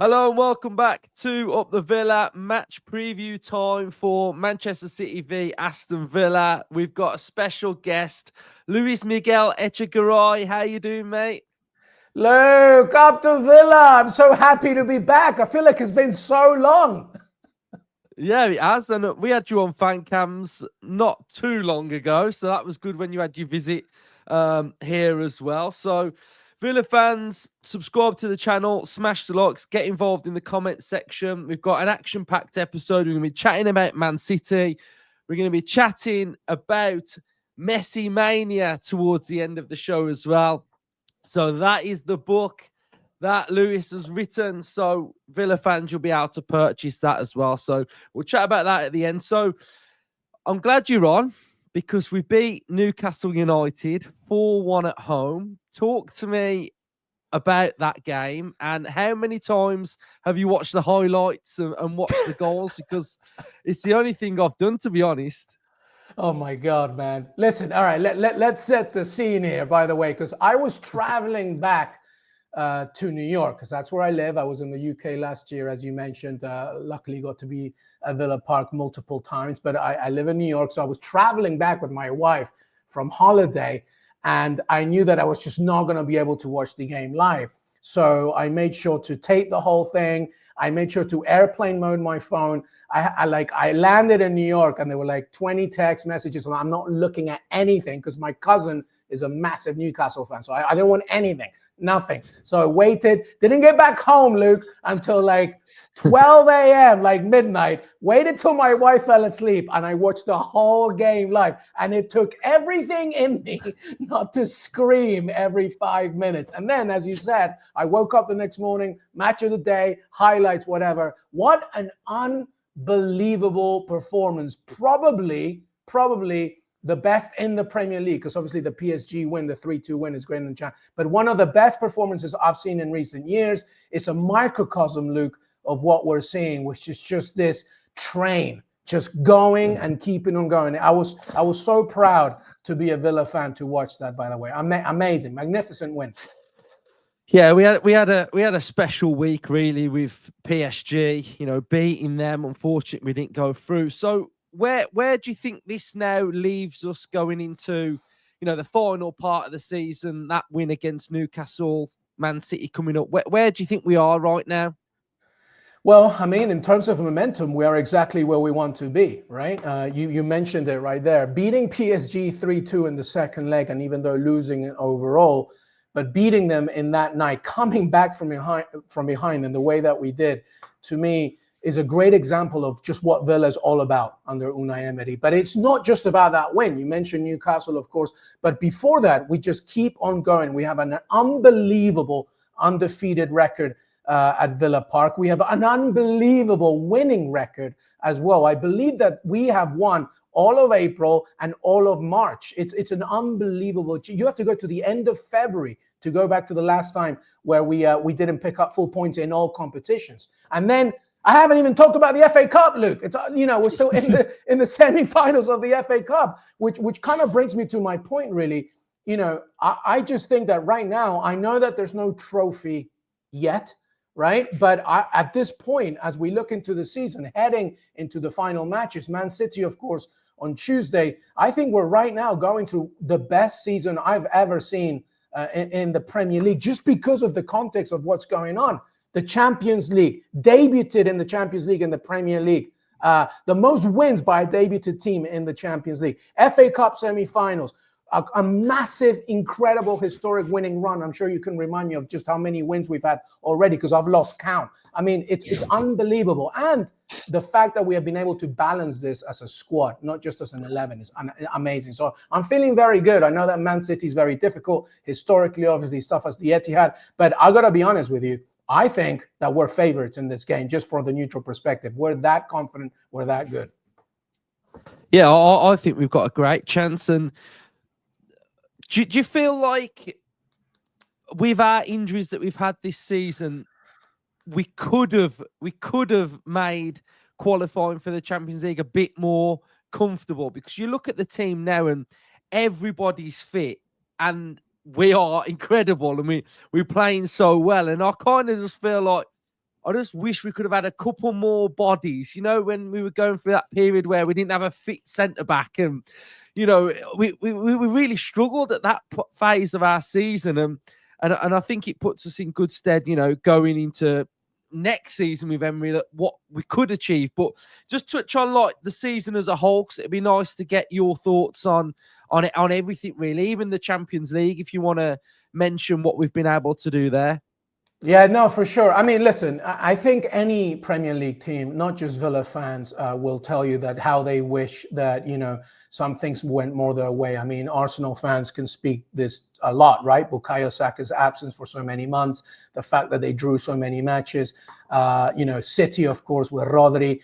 Hello and welcome back to Up the Villa match preview time for Manchester City v Aston Villa. We've got a special guest, Miguel Echegaray. How you doing, mate? Luke, up to Villa. I'm so happy to be back. I feel like it's been so long. Yeah, it has. And we had you on fan cams not too long ago. So that was good when you had your visit here as well. So Villa fans, subscribe to the channel, smash the likes, get involved in the comment section. We've got an action-packed episode. We're going to be chatting about Man City. We're going to be chatting about Messi Mania towards the end of the show as well. So that is the book that Lewis has written. So Villa fans, you'll be able to purchase that as well. So we'll chat about that at the end. So I'm glad you're on because we beat Newcastle United 4-1 at home. Talk to me about that game and how many times have you watched the highlights and watched the goals? Because it's the only thing I've done, to be honest. Oh my God, man. Listen, all right, let's set the scene here, by the way, because I was traveling back to New York, because that's where I live. I was in the UK last year, as you mentioned. Luckily got to be at Villa Park multiple times, but I live in New York. So I was traveling back with my wife from holiday, and I knew that I was just not going to be able to watch the game live. So I made sure to tape the whole thing. I made sure to airplane mode my phone. I landed in New York and there were like 20 text messages and I'm not looking at anything because my cousin is a massive Newcastle fan. So I didn't want anything, nothing. So I waited, didn't get back home, Luke, until like 12 a.m., like midnight, waited till my wife fell asleep and I watched the whole game live. And it took everything in me not to scream every 5 minutes. And then, as you said, I woke up the next morning, match of the day, highlights, whatever. What an unbelievable performance. Probably the best in the Premier League, because obviously the PSG win, the 3-2 win is greater than chance. But one of the best performances I've seen in recent years. It's a microcosm, Luke, of what we're seeing, which is just this train just going and keeping on going. I was so proud to be a Villa fan to watch that, by the way. Amazing, magnificent win. Yeah, we had a special week really with PSG, beating them. Unfortunately, we didn't go through. So where do you think this now leaves us going into, the final part of the season, that win against Newcastle, Man City coming up? Where do you think we are right now? Well, I mean, in terms of momentum, we are exactly where we want to be, right? You mentioned it right there. Beating PSG 3-2 in the second leg, and even though losing it overall, but beating them in that night, coming back from behind in the way that we did, to me, is a great example of just what Villa is all about under Unai Emery. But it's not just about that win. You mentioned Newcastle, of course, but before that, we just keep on going. We have an unbelievable undefeated record at Villa Park. We have an unbelievable winning record as well. I believe that we have won all of April and all of March. It's an unbelievable. You have to go to the end of February to go back to the last time where we didn't pick up full points in all competitions. And then I haven't even talked about the FA Cup, Luke. It's we're still in the semi-finals of the FA Cup, which kind of brings me to my point, really. I just think that right now, I know that there's no trophy yet, right? But at this point, as we look into the season, heading into the final matches, Man City, of course, on Tuesday, I think we're right now going through the best season I've ever seen in the Premier League, just because of the context of what's going on. The Champions League, debuted in the Champions League and the Premier League. The most wins by a debuted team in the Champions League. FA Cup semi-finals. A massive, incredible, historic winning run. I'm sure you can remind me of just how many wins we've had already because I've lost count. I mean, it's unbelievable. And the fact that we have been able to balance this as a squad, not just as an 11, is amazing. So I'm feeling very good. I know that Man City is very difficult, historically, obviously, stuff as the Etihad. But I got to be honest with you. I think that we're favorites in this game, just from the neutral perspective. We're that confident. We're that good. Yeah, I think we've got a great chance. And do you feel like with our injuries that we've had this season, we could have made qualifying for the Champions League a bit more comfortable? Because you look at the team now and everybody's fit and we are incredible and we're playing so well. And I kind of just feel like, I just wish we could have had a couple more bodies, you know, when we were going through that period where we didn't have a fit centre back, and you know, we really struggled at that phase of our season, and I think it puts us in good stead, you know, going into next season with Emery, that what we could achieve. But just touch on like the season as a whole, because it'd be nice to get your thoughts on it, on everything really, even the Champions League, if you want to mention what we've been able to do there. Yeah, no, for sure. I mean, listen, I think any Premier League team, not just Villa fans, will tell you that how they wish that, you know, some things went more their way. I mean, Arsenal fans can speak this a lot, right? Bukayo Saka's absence for so many months, the fact that they drew so many matches, you know, City, of course, with Rodri.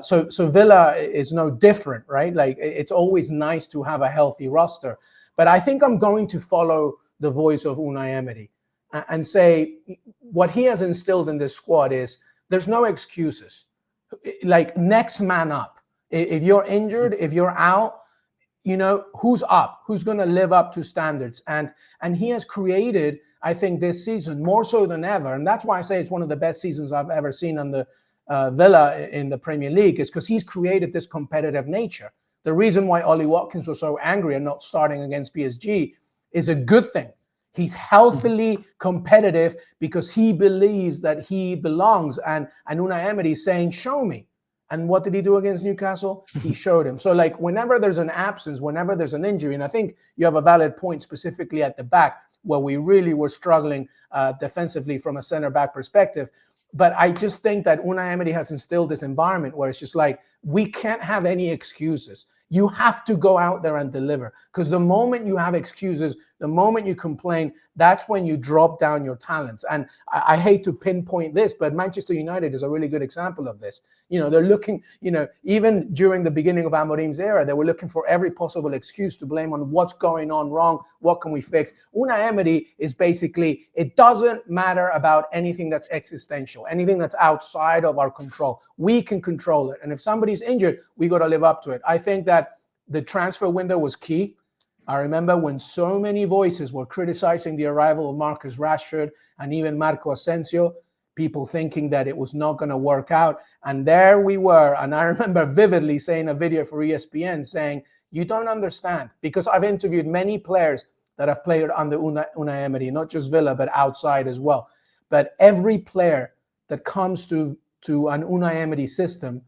So Villa is no different, right? Like, it's always nice to have a healthy roster. But I think I'm going to follow the voice of Unai Emery and say what he has instilled in this squad is there's no excuses. Like, next man up. If you're injured, if you're out, you know, who's up? Who's going to live up to standards? And he has created, I think, this season more so than ever. And that's why I say it's one of the best seasons I've ever seen on the Villa in the Premier League, is because he's created this competitive nature. The reason why Ollie Watkins was so angry and not starting against PSG is a good thing. He's healthily competitive because he believes that he belongs. And Unai Emery is saying, show me. And what did he do against Newcastle? He showed him. So, like, whenever there's an absence, whenever there's an injury, and I think you have a valid point specifically at the back where we really were struggling defensively from a center-back perspective. But I just think that Unai Emery has instilled this environment where it's just like, we can't have any excuses. You have to go out there and deliver, because the moment you have excuses, the moment you complain, that's when you drop down your talents. And I hate to pinpoint this, but Manchester United is a really good example of this. You know, they're looking, you know, even during the beginning of Amorim's era, they were looking for every possible excuse to blame on what's going on wrong, what can we fix. Unai Emery is basically, it doesn't matter about anything that's existential, anything that's outside of our control. We can control it. And if somebody's injured, we got to live up to it. I think that the transfer window was key. I remember when so many voices were criticizing the arrival of Marcus Rashford and even Marco Asensio, people thinking that it was not going to work out. And there we were. And I remember vividly saying a video for ESPN saying, you don't understand, because I've interviewed many players that have played under Unai Emery, not just Villa, but outside as well. But every player that comes to an Unai Emery system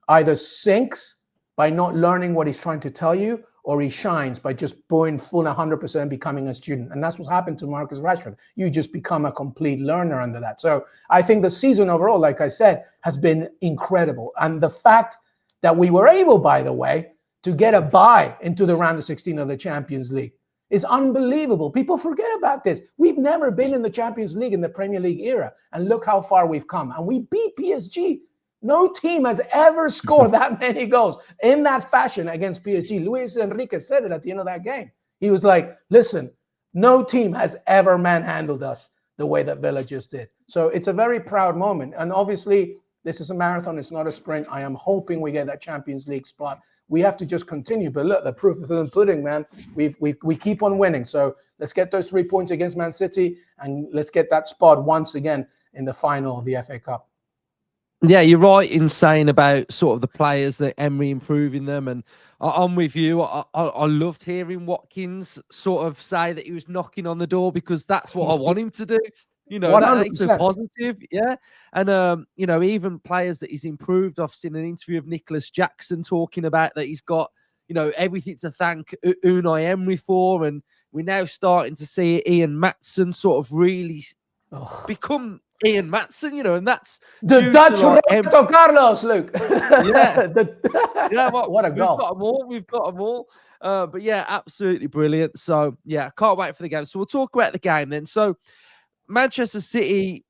either sinks by not learning what he's trying to tell you, or he shines by just going full 100% becoming a student. And that's what's happened to Marcus Rashford. You just become a complete learner under that. So I think the season overall, like I said, has been incredible. And the fact that we were able, by the way, to get a bye into the round of 16 of the Champions League is unbelievable. People forget about this. We've never been in the Champions League in the Premier League era. And look how far we've come. And we beat PSG. No team has ever scored that many goals in that fashion against PSG. Luis Enrique said it at the end of that game. He was like, listen, no team has ever manhandled us the way that Villa just did. So it's a very proud moment. And obviously, this is a marathon. It's not a sprint. I am hoping we get that Champions League spot. We have to just continue. But look, the proof is in the pudding, man. We keep on winning. So let's get those 3 points against Man City, and let's get that spot once again in the final of the FA Cup. Yeah, you're right in saying about sort of the players that Emery improving them, and I'm with you. I loved hearing Watkins sort of say that he was knocking on the door, because that's what I want him to do. You know, 100%. That makes it positive, yeah. And you know, even players that he's improved. I've seen an interview of Nicholas Jackson talking about that he's got, you know, everything to thank Unai Emery for, and we're now starting to see Ian Maatsen sort of really become Ian Maatsen, you know, and that's the Dutch Roberto Carlos, Luke. Yeah, yeah. Well, what a goal! We've got them all. But yeah, absolutely brilliant. So yeah, I can't wait for the game. So we'll talk about the game then. So Manchester City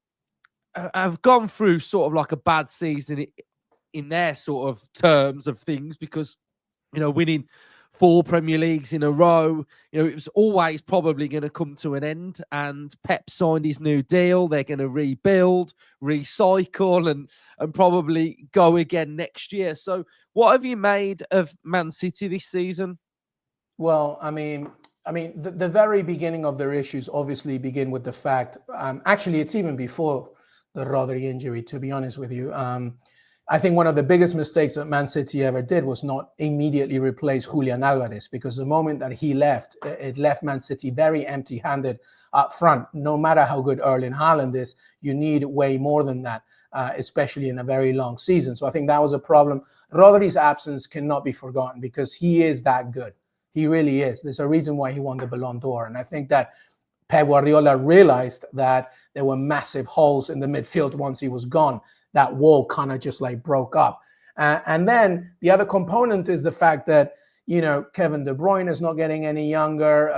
have gone through sort of like a bad season in their sort of terms of things, because, you know, winning 4 Premier Leagues in a row, you know, it was always probably going to come to an end. And Pep signed his new deal. They're going to rebuild, recycle, and probably go again next year. So what have you made of Man City this season? Well, I mean, the very beginning of their issues obviously begin with the fact, actually, it's even before the Rodri injury, to be honest with you. I think one of the biggest mistakes that Man City ever did was not immediately replace Julian Alvarez, because the moment that he left, it left Man City very empty-handed up front. No matter how good Erling Haaland is, you need way more than that, especially in a very long season. So I think that was a problem. Rodri's absence cannot be forgotten because he is that good. He really is. There's a reason why he won the Ballon d'Or. And I think that Pep Guardiola realized that there were massive holes in the midfield once he was gone. That wall kind of just like broke up. And then the other component is the fact that, Kevin De Bruyne is not getting any younger,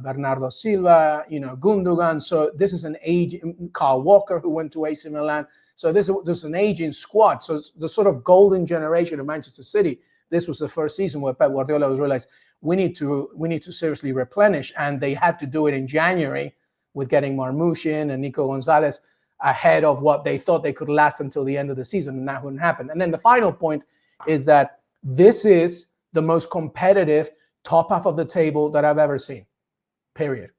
Bernardo Silva, Gundogan. So this is an age, Kyle Walker, who went to AC Milan. So this is an aging squad. So it's the sort of golden generation of Manchester City. This was the first season where Pep Guardiola was realized we need to seriously replenish. And they had to do it in January with getting Marmoush in and Nico Gonzalez ahead of what they thought they could last until the end of the season, and that wouldn't happen. And then the final point is that this is the most competitive top half of the table that I've ever seen, period.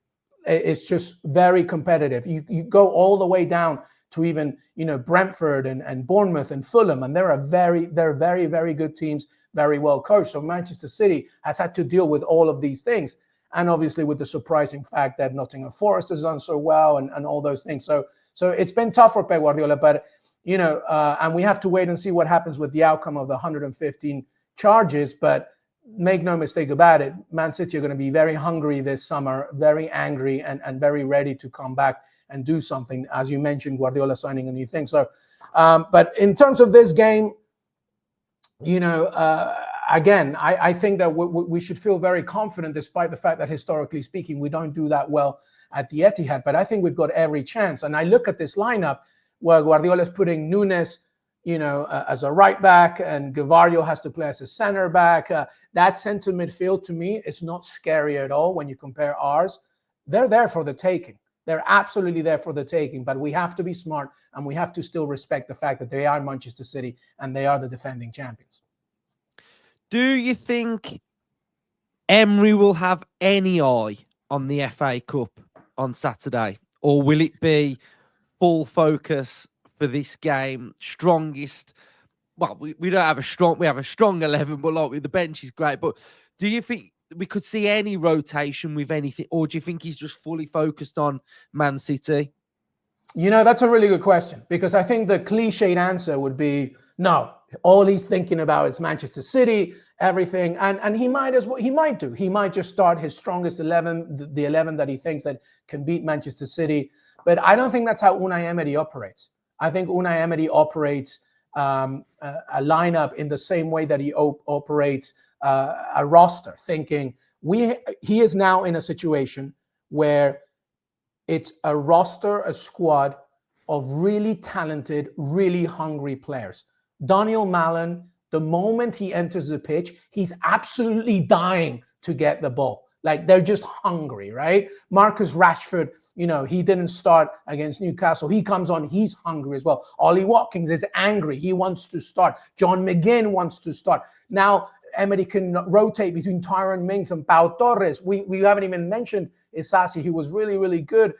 It's just very competitive. You go all the way down to even, Brentford and Bournemouth and Fulham, and they're very, very good teams, very well coached. So Manchester City has had to deal with all of these things, and obviously with the surprising fact that Nottingham Forest has done so well and all those things. So it's been tough for Pep Guardiola, but, and we have to wait and see what happens with the outcome of the 115 charges. But make no mistake about it, Man City are going to be very hungry this summer, very angry and very ready to come back and do something. As you mentioned, Guardiola signing a new thing. So, but in terms of this game, again, I think that we should feel very confident, despite the fact that historically speaking, we don't do that well at the Etihad. But I think we've got every chance. And I look at this lineup where Guardiola is putting Nunes, as a right back, and Gavardio has to play as a center back. That center midfield, to me, is not scary at all when you compare ours. They're there for the taking. They're absolutely there for the taking. But we have to be smart, and we have to still respect the fact that they are Manchester City and they are the defending champions. Do you think Emery will have any eye on the FA Cup on Saturday, or will it be full focus for this game? Strongest, well, we don't have a strong, we have a strong 11, but like the bench is great. But do you think we could see any rotation with anything, or do you think he's just fully focused on Man City? That's a really good question, because I think the cliched answer would be no. All he's thinking about is Manchester City, everything, and he might as well. He might do. He might just start his strongest 11, the 11 that he thinks that can beat Manchester City. But I don't think that's how Unai Emery operates. I think Unai Emery operates a lineup in the same way that he operates a roster, thinking he is now in a situation where it's a roster, a squad of really talented, really hungry players. Daniel Malen, the moment he enters the pitch, he's absolutely dying to get the ball. Like, they're just hungry, right? Marcus Rashford, he didn't start against Newcastle. He comes on, he's hungry as well. Ollie Watkins is angry. He wants to start. John McGinn wants to start. Now, Emery can rotate between Tyrone Mings and Pau Torres. We haven't even mentioned Isasi, who was really, really good,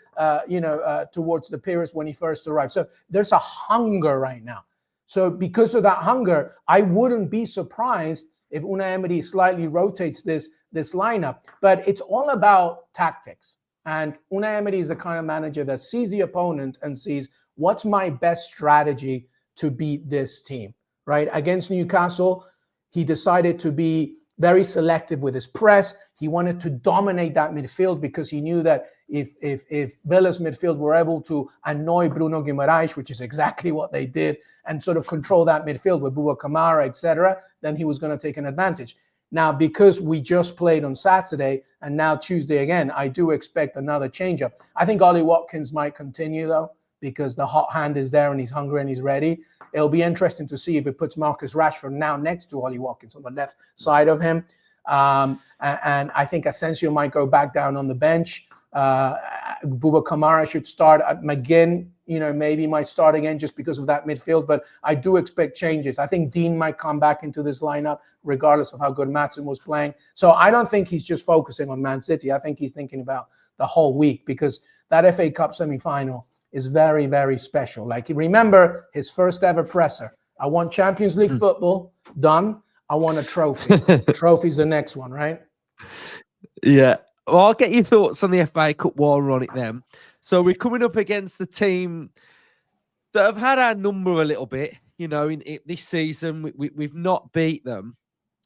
towards the Pirates when he first arrived. So there's a hunger right now. So because of that hunger, I wouldn't be surprised if Unai Emery slightly rotates this lineup. But it's all about tactics. And Unai Emery is the kind of manager that sees the opponent and sees, what's my best strategy to beat this team, right? Against Newcastle, he decided to be very selective with his press. He wanted to dominate that midfield because he knew that if Villa's midfield were able to annoy Bruno Guimaraes, which is exactly what they did, and sort of control that midfield with Bouba Kamara, etc., then he was going to take an advantage. Now, because we just played on Saturday and now Tuesday again, I do expect another change-up. I think Ollie Watkins might continue, though, because the hot hand is there and he's hungry and he's ready. It'll be interesting to see if it puts Marcus Rashford now next to Ollie Watkins on the left side of him. And I think Asensio might go back down on the bench. Bouba Kamara should start. McGinn, maybe might start again just because of that midfield. But I do expect changes. I think Dean might come back into this lineup regardless of how good Maatsen was playing. So I don't think he's just focusing on Man City. I think he's thinking about the whole week, because that FA Cup semi-final is very, very special. Like, remember his first ever presser. I want Champions League football, done. I want a trophy. Trophy's the next one, right? Yeah. Well, I'll get your thoughts on the FA Cup while we're on it then. So we're coming up against the team that have had our number a little bit, you know, in this season. We've not beat them.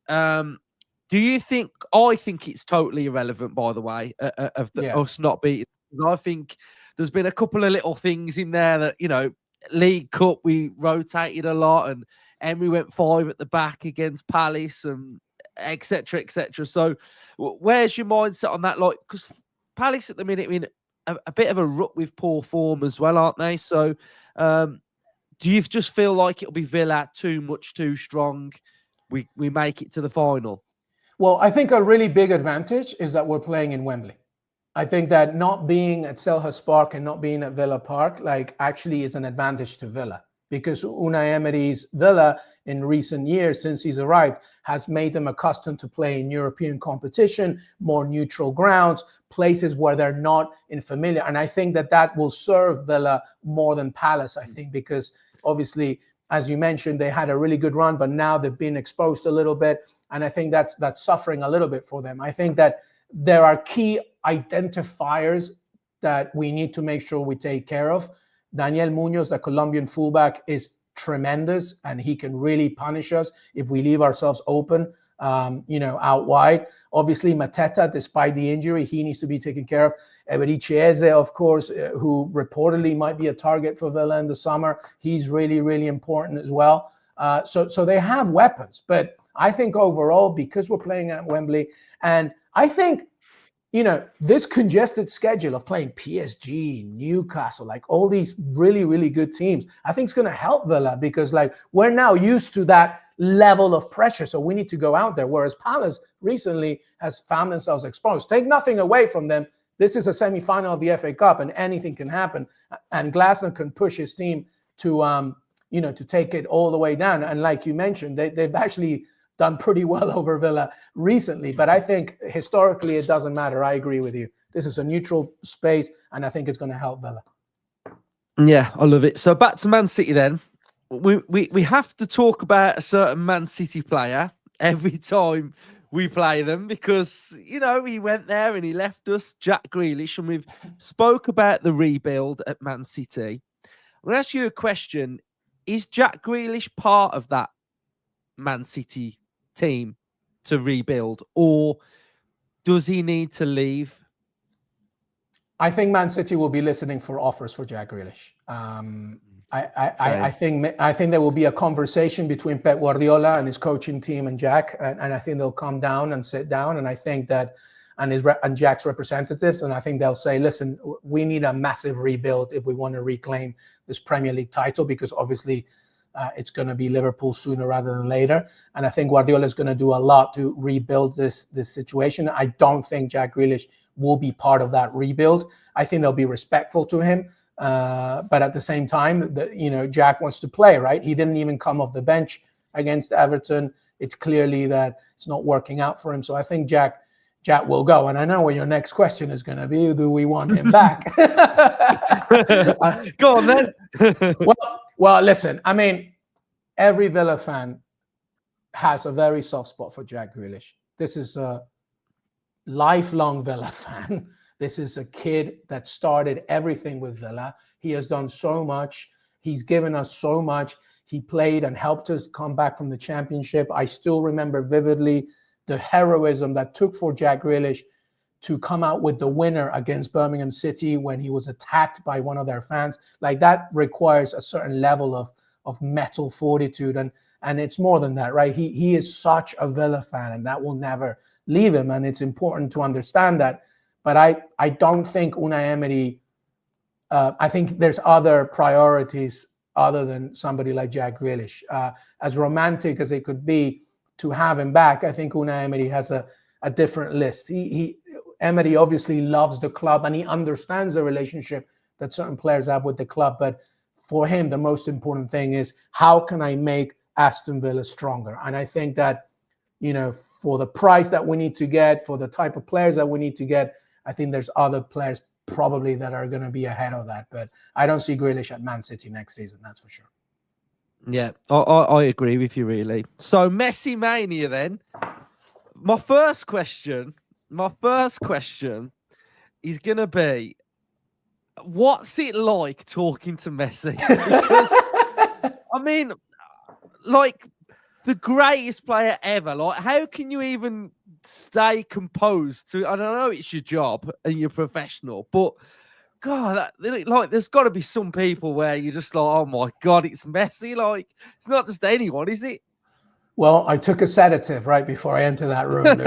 Do you think? I think it's totally irrelevant, by the way, of us not beating. I think there's been a couple of little things in there that, you know, League Cup, we rotated a lot, and Emery went 5 at the back against Palace, and etc. etc. So, where's your mindset on that? Like, because Palace at the minute, I mean, a bit of a rut with poor form as well, aren't they? So, do you just feel like it'll be Villa too strong? We make it to the final. Well, I think a really big advantage is that we're playing in Wembley. I think that not being at Selhurst Park and not being at Villa Park, like, actually is an advantage to Villa, because Unai Emery's Villa in recent years, since he's arrived, has made them accustomed to play in European competition, more neutral grounds, places where they're not in familiar. And I think that will serve Villa more than Palace, I think, because obviously, as you mentioned, they had a really good run, but now they've been exposed a little bit. And I think that's suffering a little bit for them. I think that there are key identifiers that we need to make sure we take care of. Daniel Munoz, the Colombian fullback, is tremendous, and he can really punish us if we leave ourselves open, out wide. Obviously, Mateta, despite the injury, he needs to be taken care of. Echegaray, of course, who reportedly might be a target for Villa in the summer. He's really, really important as well. So they have weapons, but I think overall, because we're playing at Wembley, and I think, this congested schedule of playing PSG, Newcastle, like all these really, really good teams, I think it's going to help Villa, because like we're now used to that level of pressure. So we need to go out there. Whereas Palace recently has found themselves exposed. Take nothing away from them. This is a semi-final of the FA Cup, and anything can happen. And Glasner can push his team to, to take it all the way down. And like you mentioned, they've actually done pretty well over Villa recently, but I think historically it doesn't matter. I agree with you. This is a neutral space, and I think it's going to help Villa. Yeah, I love it. So back to Man City then. We have to talk about a certain Man City player every time we play them, because, he went there and he left us, Jack Grealish, and we've spoke about the rebuild at Man City. I'm going to ask you a question. Is Jack Grealish part of that Man City team to rebuild, or does he need to leave? I think Man City will be listening for offers for Jack Grealish. I think there will be a conversation between Pep Guardiola and his coaching team and Jack, and I think they'll come down and sit down, and I think that and Jack's representatives, and I think they'll say, listen, we need a massive rebuild if we want to reclaim this Premier League title, because obviously it's going to be Liverpool sooner rather than later. And I think Guardiola is going to do a lot to rebuild this situation. I don't think Jack Grealish will be part of that rebuild. I think they'll be respectful to him. But at the same time, Jack wants to play, right? He didn't even come off the bench against Everton. It's clearly that it's not working out for him. So I think Jack will go. And I know what your next question is going to be. Do we want him back? Go on then. Well, listen, I mean, every Villa fan has a very soft spot for Jack Grealish. This is a lifelong Villa fan. This is a kid that started everything with Villa. He has done so much. He's given us so much. He played and helped us come back from the Championship. I still remember vividly the heroism that took for Jack Grealish to come out with the winner against Birmingham City when he was attacked by one of their fans. Like, that requires a certain level of mental fortitude, and it's more than that, right? He is such a Villa fan, and that will never leave him, and it's important to understand that. But I don't think Unai Emery, I think there's other priorities other than somebody like Jack Grealish. As romantic as it could be to have him back, I think Unai Emery has a different list. Emery obviously loves the club, and he understands the relationship that certain players have with the club. But for him, the most important thing is, how can I make Aston Villa stronger? And I think that, for the price that we need to get, for the type of players that we need to get, I think there's other players probably that are going to be ahead of that. But I don't see Grealish at Man City next season, that's for sure. Yeah, I agree with you, really. So, Messi Mania, then. My first question is going to be, what's it like talking to Messi? Because, I mean, like, the greatest player ever. Like, how can you even stay composed to? I don't know, it's your job and you're professional, but God, like, there's got to be some people where you're just like, oh my God, it's Messi. Like, it's not just anyone, is it? Well, I took a sedative right before I entered that room.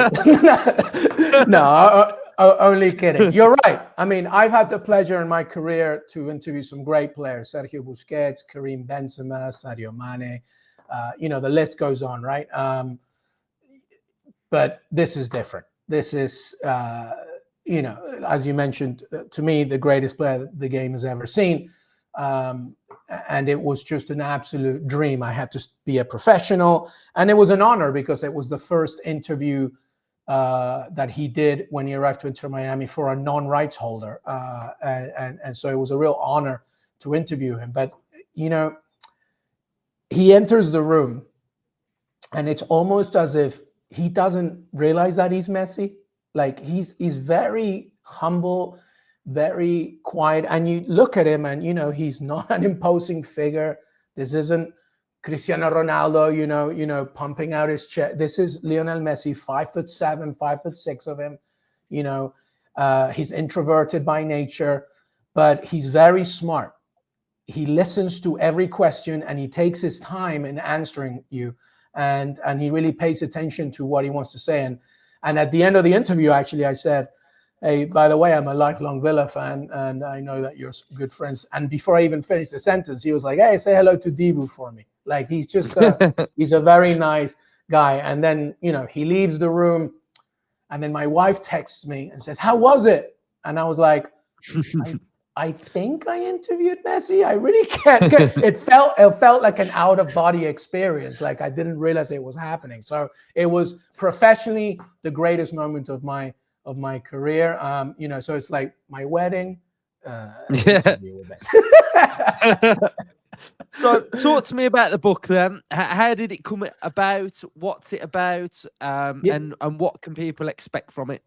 No, only kidding. You're right. I mean, I've had the pleasure in my career to interview some great players: Sergio Busquets, Karim Benzema, Sadio Mane. The list goes on, right? But this is different. This is, as you mentioned, to me, the greatest player that the game has ever seen. And it was just an absolute dream. I had to be a professional, and it was an honor because it was the first interview that he did when he arrived to Inter Miami for a non-rights holder, and so it was a real honor to interview him. But he enters the room, and it's almost as if he doesn't realize that he's Messi. Like, he's very humble, very quiet, and you look at him and he's not an imposing figure. This isn't Cristiano Ronaldo, pumping out his chest. This is Lionel Messi, 5'7", 5'6" of him. He's introverted by nature, but he's very smart. He listens to every question and he takes his time in answering you, and he really pays attention to what he wants to say. And at the end of the interview, actually, I said, hey, by the way, I'm a lifelong Villa fan, and I know that you're good friends. And before I even finished the sentence, he was like, hey, say hello to Dibu for me. Like, he's just he's a very nice guy. And then, he leaves the room, and then my wife texts me and says, how was it? And I was like, I think I interviewed Messi. I really can't. It felt like an out-of-body experience. Like, I didn't realize it was happening. So it was professionally the greatest moment of my career. So it's like my wedding. Interview with Messi. So talk to me about the book then. How did it come about? What's it about? And what can people expect from it?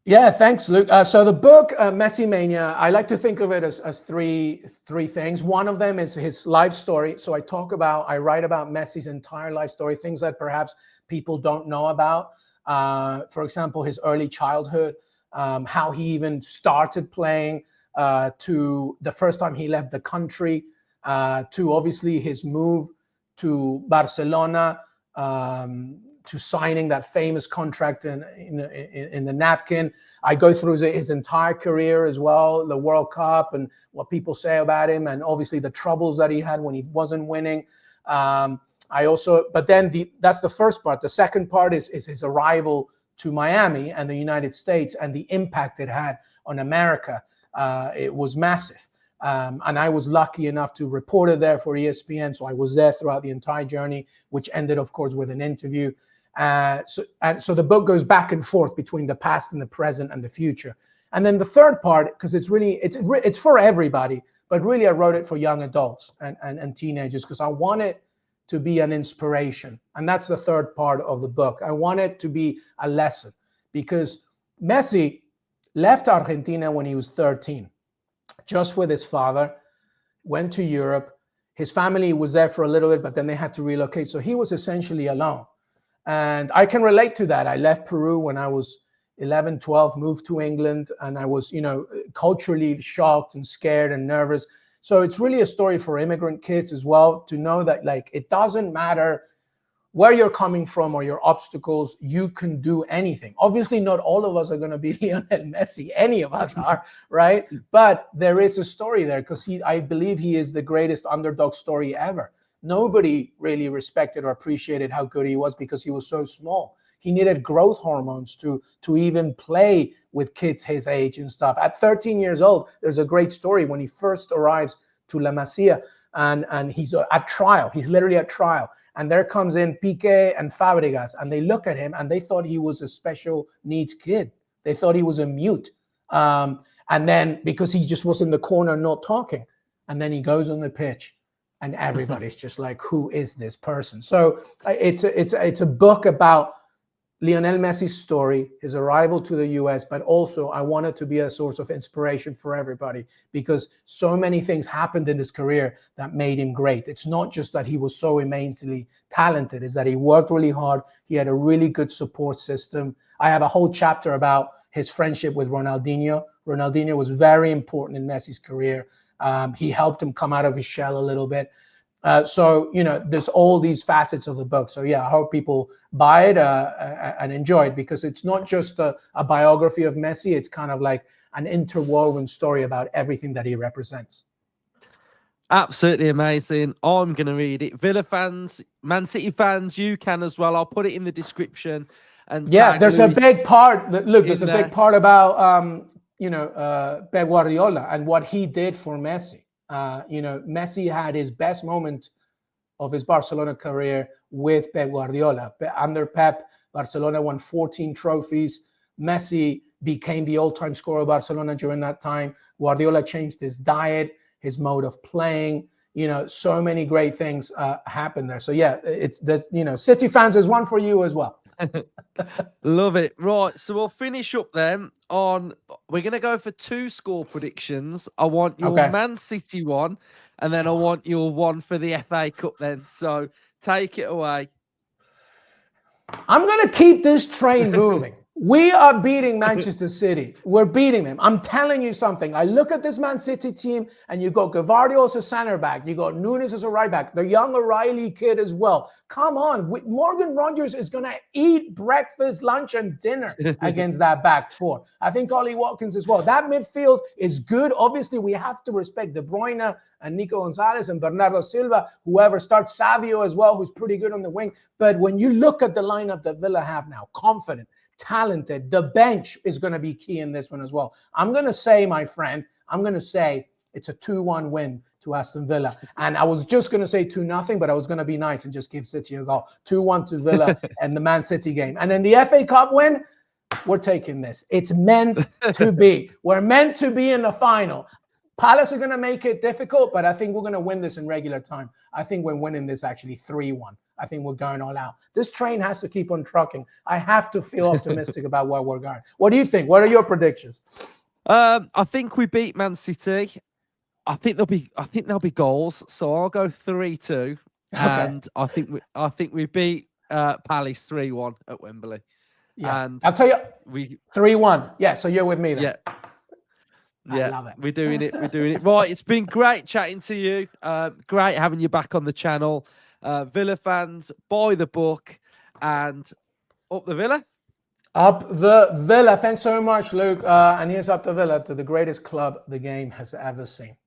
Yeah, thanks, Luke. So the book, Messi Mania, I like to think of it as three things. One of them is his life story. So I write about Messi's entire life story, things that perhaps people don't know about. For example, his early childhood, how he even started playing, to the first time he left the country, to obviously his move to Barcelona, to signing that famous contract in the napkin. I go through his entire career as well, the World Cup and what people say about him, and obviously the troubles that he had when he wasn't winning. But then that's the first part. The second part is his arrival to Miami and the United States and the impact it had on America. It was massive. And I was lucky enough to report it there for ESPN. So I was there throughout the entire journey, which ended, of course, with an interview. So the book goes back and forth between the past and the present and the future. And then the third part, because it's for everybody, but really I wrote it for young adults and teenagers because I want it to be an inspiration. And that's the third part of the book. I want it to be a lesson because Messi left Argentina when he was 13, just with his father, went to Europe. His family was there for a little bit, but then they had to relocate. So he was essentially alone. And I can relate to that. I left Peru when I was 11, 12, moved to England, and I was, culturally shocked and scared and nervous. So it's really a story for immigrant kids as well, to know that, like, it doesn't matter where you're coming from or your obstacles, you can do anything. Obviously, not all of us are going to be Lionel Messi. Any of us are, right? But there is a story there because I believe he is the greatest underdog story ever. Nobody really respected or appreciated how good he was because he was so small. He needed growth hormones to even play with kids his age and stuff. At 13 years old, there's a great story when he first arrives to La Masia and he's at trial. He's literally at trial. And there comes in Piqué and Fabregas, and they look at him and they thought he was a special needs kid. They thought he was a mute. And And then because he just was in the corner not talking, and then he goes on the pitch, and everybody's just like, who is this person? So it's a book about Lionel Messi's story, his arrival to the US, but also I want it to be a source of inspiration for everybody, because so many things happened in his career that made him great. It's not just that he was so immensely talented, it's that he worked really hard. He had a really good support system. I have a whole chapter about his friendship with Ronaldinho. Ronaldinho was very important in Messi's career. He helped him come out of his shell a little bit. So, you know, there's all these facets of the book. So, yeah, I hope people buy it and enjoy it, because it's not just a biography of Messi. It's kind of like an interwoven story about everything that he represents. Absolutely amazing. I'm going to read it. Villa fans, Man City fans, you can as well. I'll put it in the description. And yeah, there's a big part. Look, there's a big part about, you know, Pep Guardiola and what he did for Messi. You know, Messi had his best moment of his Barcelona career with Pep Guardiola. Under Pep, Barcelona won 14 trophies. Messi became the all-time scorer of Barcelona during that time. Guardiola changed his diet, his mode of playing. You know, so many great things happened there. So yeah, you know, City fans, is one for you as well. Love it. Right, so we'll finish up then on, we're going to go for 2 score predictions. I want your Man City one, and then I want your one for the FA Cup then. So take it away. I'm going to keep this train moving. We are beating Manchester City. We're beating them. I'm telling you something. I look at this Man City team, and you got Gvardiol as a center back. You got Nunes as a right back. The young O'Reilly kid as well. Come on. Morgan Rogers is going to eat breakfast, lunch, and dinner against that back four. I think Ollie Watkins as well. That midfield is good. Obviously, we have to respect De Bruyne and Nico Gonzalez and Bernardo Silva, whoever starts, Savio as well, who's pretty good on the wing. But when you look at the lineup that Villa have now, confident, talented, the bench is going to be key in this one as well. I'm going to say, my friend, it's a 2-1 win to Aston Villa. And I was just going to say 2-0, but I was going to be nice and just give City a goal. 2-1 to Villa and the Man City game. And then the FA Cup win, we're taking this. It's meant to be. We're meant to be in the final. Palace are going to make it difficult, but I think we're going to win this in regular time. I think we're winning this actually 3-1. I think we're going all out. This train has to keep on trucking. I have to feel optimistic about where we're going. What do you think? What are your predictions? I think we beat Man City. I think there'll be goals. So I'll go 3-2, and I think we beat Palace 3-1 at Wembley. Yeah, and I'll tell you, 3-1. Yeah, so you're with me then. Yeah. I love it. We're doing it. We're doing it. Right. It's been great chatting to you. Great having you back on the channel. Villa fans, buy the book and up the Villa. Up the Villa. Thanks so much, Luke. And here's up the Villa, to the greatest club the game has ever seen.